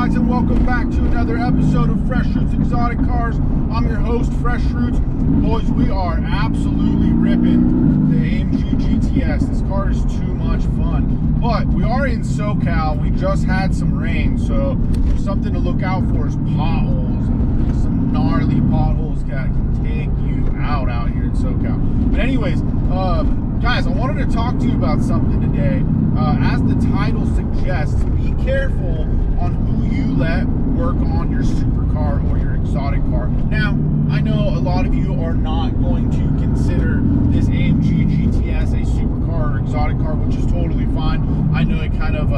guys, and welcome back to another episode of Fresh Roots Exotic Cars. I'm your host, Fresh Roots. Boys, we are absolutely ripping the AMG GTS. This car is too much fun. But we are in SoCal. We just had some rain, so something to look out for is potholes. Some gnarly potholes that can take you out here in SoCal. But anyways, guys, I wanted to talk to you about something today. As the title suggests, be careful on who you let work on your supercar or your exotic car. Now, I know a lot of you are not going to consider this AMG GTS a supercar or exotic car, which is totally fine. I know it kind of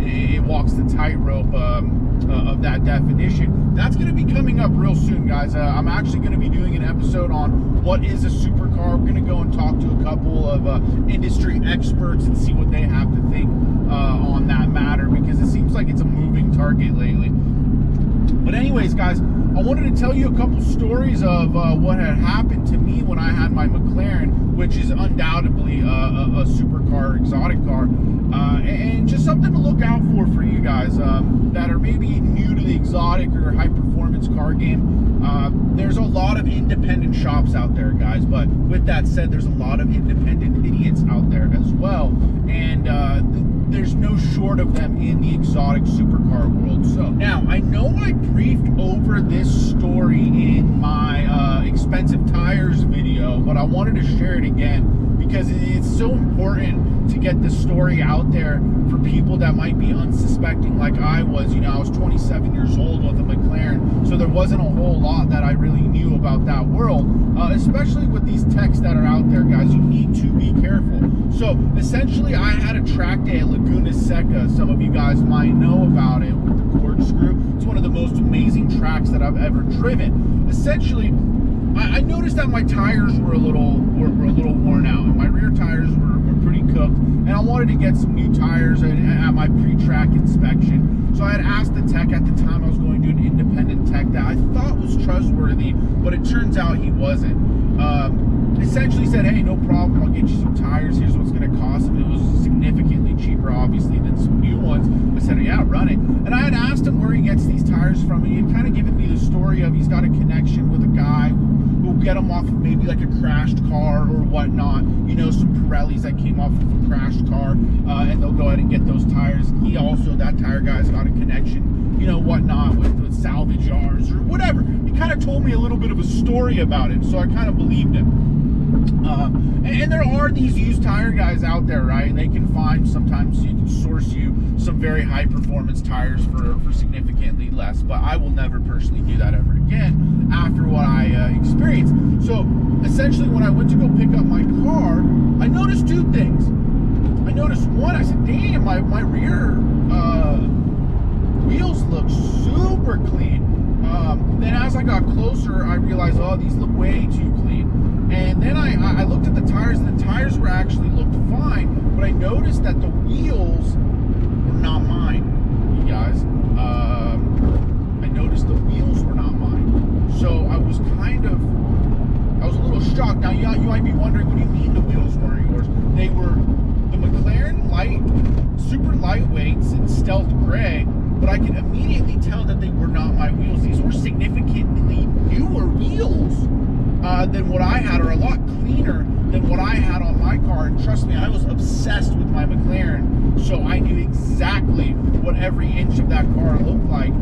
it walks the tightrope of that definition. That's going to be coming up real soon, guys. I'm actually going to be doing an episode on what is a supercar. We're going to go and talk to a couple of industry experts and see what they have to think on that matter, because it seems like it's a moving target lately. But anyways, guys, I wanted to tell you a couple stories of what had happened to me when I had my McLaren, which is undoubtedly a supercar, exotic car, and just something to look out for you guys that are maybe new to the exotic or high performance car game. There's a lot of independent shops out there, guys, but with that said, there's a lot of independent idiots out there as well, and there's no short of them in the exotic supercar world. So now, I know I briefed over this story in my expensive tires video, but I wanted to share it again because it's so important to get this story out there for people that might be unsuspecting like I was. You know, I was 27 years old with a McLaren, so there wasn't a whole lot that I really knew about that world, especially with these techs that are out there, guys. You need to be careful. So essentially, I had a track day at Laguna Seca. Some of you guys might know about it with the corkscrew. It's one of the most amazing tracks that I've ever driven. Essentially, I noticed that my tires were a little worn out, and my rear tires were pretty cooked, and I wanted to get some new tires at my pre-track inspection. So I had asked the tech at the time. I was going to an independent tech that I thought was trustworthy, but it turns out he wasn't. Essentially said, hey, no problem, I'll get you some tires, here's what's going to cost them. It was significantly cheaper, obviously, than some new ones. I said, yeah, run it. And I had asked him where he gets these tires from, and he had kind of given me the story of he's got a connection with a guy who will get them off of maybe like a crashed car or whatnot, you know, some Pirellis that came off of a crashed car, and they'll go ahead and get those tires. He also, that tire guy's got a connection, you know, whatnot, with salvage yards or whatever. He kind of told me a little bit of a story about it, so I kind of believed him. And there are these used tire guys out there, right? And they can find, sometimes you can source you some very high performance tires for significantly less, but I will never personally do that ever again after what I experienced. So essentially, when I went to go pick up my car, I noticed two things. I noticed one, I said, damn, my rear wheels look super clean. Then as I got closer, I realized, oh, these look way too clean. And then I looked at the tires, and the tires were actually looked fine, but I noticed that the wheels were not mine, you guys. I noticed the wheels were not mine. So I was a little shocked. Now, you might be wondering, what do you mean the wheels weren't yours? They were the McLaren super lightweights in stealth gray, but I could immediately tell that they were not my wheels. These were significantly newer wheels than what I had, or a lot cleaner than what I had on my car. And trust me, I was obsessed with my McLaren, so I knew exactly what every inch of that car looked like.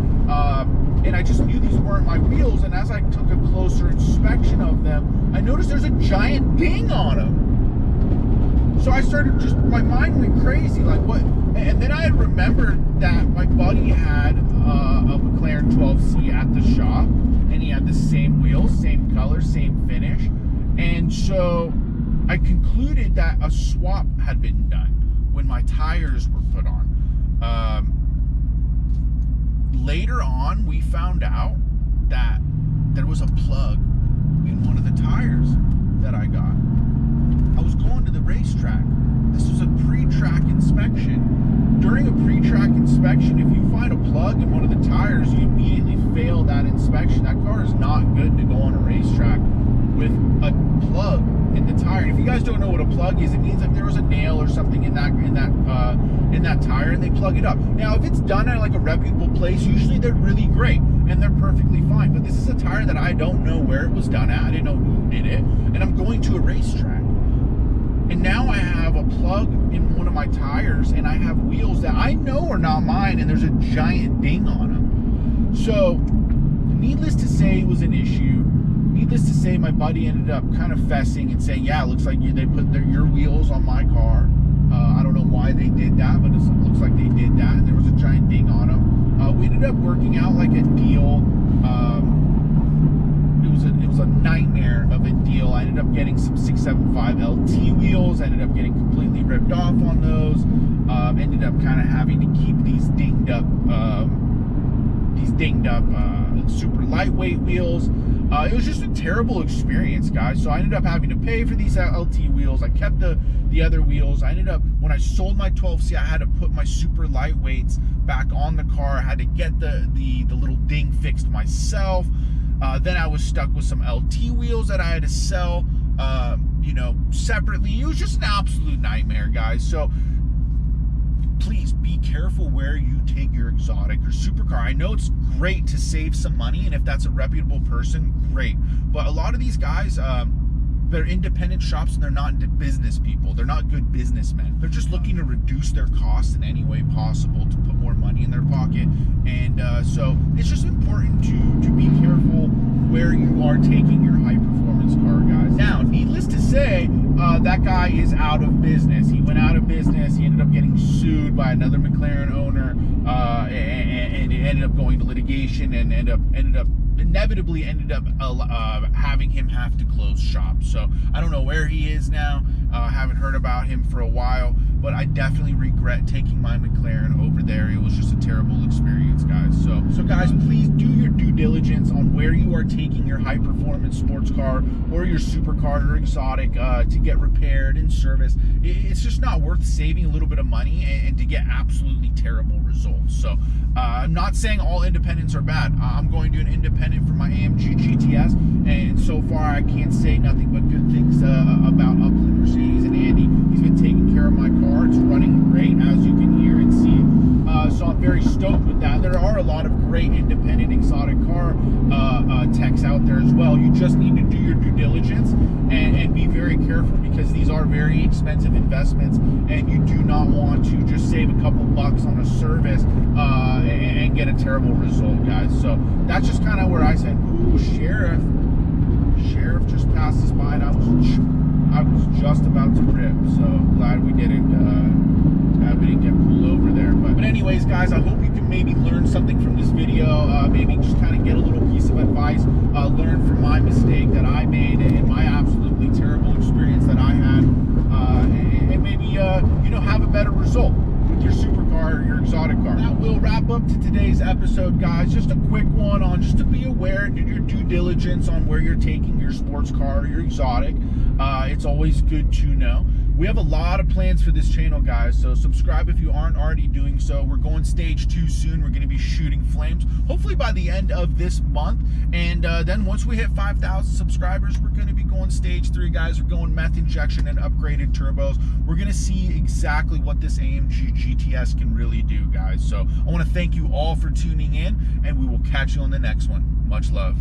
And I just knew these weren't my wheels. And as I took a closer inspection of them, I noticed there's a giant ding on them. So I started, my mind went crazy, like what? And then I had remembered that my buddy had a McLaren 12C at the shop, and he had the same wheels, same color, same finish. And so I concluded that a swap had been done when my tires were put on. Later on, we found out that there was a plug in one of the tires that I got. I was going to the racetrack. This was a pre-track inspection. During a pre-track inspection, if you find a plug in one of the tires, you immediately fail that inspection. That car is not good to go on a racetrack. with a plug in the tire. And if you guys don't know what a plug is, it means like there was a nail or something in that tire, and they plug it up. Now, if it's done at like a reputable place, usually they're really great and they're perfectly fine. But this is a tire that I don't know where it was done at. I didn't know who did it, and I'm going to a racetrack. And now I have a plug in one of my tires, and I have wheels that I know are not mine, and there's a giant ding on them. So, needless to say, it was an issue. Needless to say, my buddy ended up kind of fessing and saying, yeah, it looks like they put your wheels on my car. I don't know why they did that, but it looks like they did that, and there was a giant ding on them. We ended up working out like a deal. It was a nightmare of a deal. I ended up getting some 675 LT wheels. I ended up getting completely ripped off on those. Ended up kind of having to keep these dinged up super lightweight wheels. It was just a terrible experience, guys. So I ended up having to pay for these LT wheels. I kept the other wheels. I ended up, when I sold my 12C, I had to put my super lightweights back on the car. I had to get the little ding fixed myself. Then I was stuck with some LT wheels that I had to sell, separately. It was just an absolute nightmare, guys. So please be careful where you take your exotic or supercar. I know it's great to save some money, and if that's a reputable person, great. But a lot of these guys, they're independent shops, and they're not business people. They're not good businessmen. They're just looking to reduce their costs in any way possible to put more money in their pocket. And so it's just important to be careful where you are taking your high performance car, guys. Now, needless to say, that guy is out of business. He went out of business. He ended up getting sued by another McLaren owner, and it ended up going to litigation, and inevitably ended up having him have to close shop. So I don't know where he is now. Haven't heard about him for a while, but I definitely regret taking my McLaren over there. It was just a terrible experience, guys. So guys, please do your due diligence on where you are taking your high performance sports car or your supercar or exotic to get repaired and serviced. It's just not worth saving a little bit of money and to get absolutely terrible results. So I'm not saying all independents are bad. I'm going to an independent for my AMG GTS, and so far I can't say nothing but good things about Upland Mercedes and Andy. He's been taking care of my car. It's running great, as you can hear and see. So I'm very stoked with that. There are a lot of great independent exotic car techs out there as well. You just need to do your due diligence and be very careful, because these are very expensive investments, and you do not want to just save a couple bucks on a service and get a terrible result, guys. So that's just kind of where I said, ooh, sheriff just passed us by, and I was just about to rip. So glad we didn't get pulled over there. But anyways, guys, I hope you can maybe learn something from this video. Maybe just kind of get a little piece of advice, learn from my mistake that I made and my absolutely terrible experience that I had, and maybe have a better result with your supercar or your exotic car. That will wrap up to today's episode, guys. Just a quick one on just to be aware and do your due diligence on where you're taking your sports car or your exotic. It's always good to know. We have a lot of plans for this channel, guys, so subscribe if you aren't already doing so. We're going stage 2 soon. We're going to be shooting flames, hopefully by the end of this month. And then once we hit 5,000 subscribers, we're going to be going stage 3, guys. We're going meth injection and upgraded turbos. We're going to see exactly what this AMG GTS can really do, guys. So I want to thank you all for tuning in, and we will catch you on the next one. Much love.